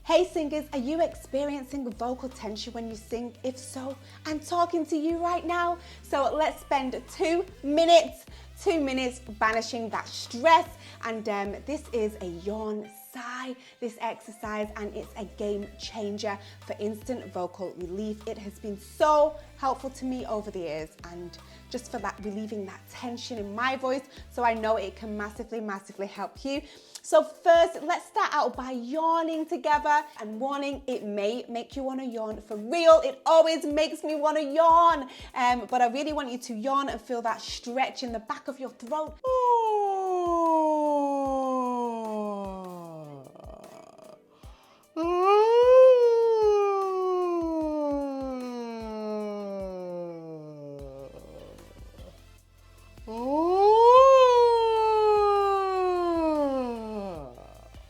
Hey singers, are you experiencing vocal tension when you sing? If so, I'm talking to you right now. So let's spend 2 minutes banishing that stress. And this is a yawn sigh, this exercise, and it's a game changer for instant vocal relief. It has been so helpful to me over the years, and just for that, relieving that tension in my voice. So I know it can massively help you. So first, let's start out by yawning together. And warning, it may make you want to yawn for real. It always makes me want to yawn. But I really want you to yawn and feel that stretch in the back of your throat.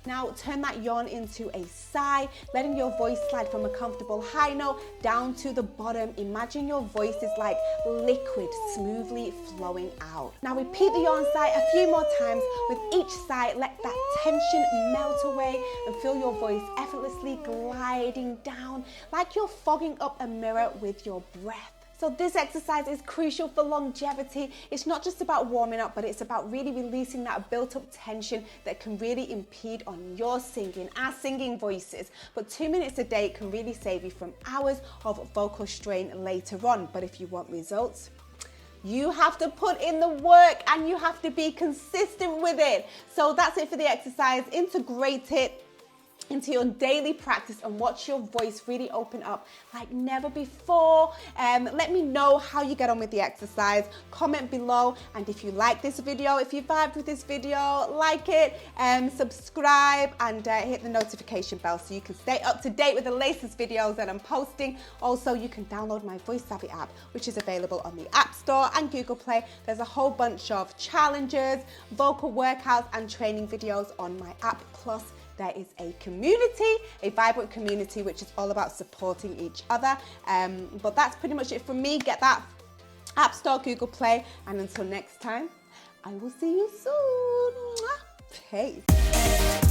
Now turn that yawn into a sigh, letting your voice slide from a comfortable high note down to the bottom. Imagine your voice is like liquid smoothly flowing out. Now repeat the yawn sigh a few more times. With each sigh, let that tension melt away and feel your voice effortlessly gliding down like you're fogging up a mirror with your breath. So this exercise is crucial for longevity. It's not just about warming up, but it's about really releasing that built up tension that can really impede on your singing, our singing voices. But 2 minutes a day can really save you from hours of vocal strain later on. But if you want results, you have to put in the work and you have to be consistent with it. So that's it for the exercise. Integrate it into your daily practice and watch your voice really open up like never before. Let me know how you get on with the exercise. Comment below, and if you like this video, if you vibed with this video, like it, subscribe, and hit the notification bell so you can stay up to date with the latest videos that I'm posting. Also, you can download my Voice Savvy app, which is available on the App Store and Google Play. There's a whole bunch of challenges, vocal workouts, and training videos on my app. Plus, there is a community, a vibrant community, which is all about supporting each other. But that's pretty much it from me. Get that App Store, Google Play, and until next time, I will see you soon. Peace.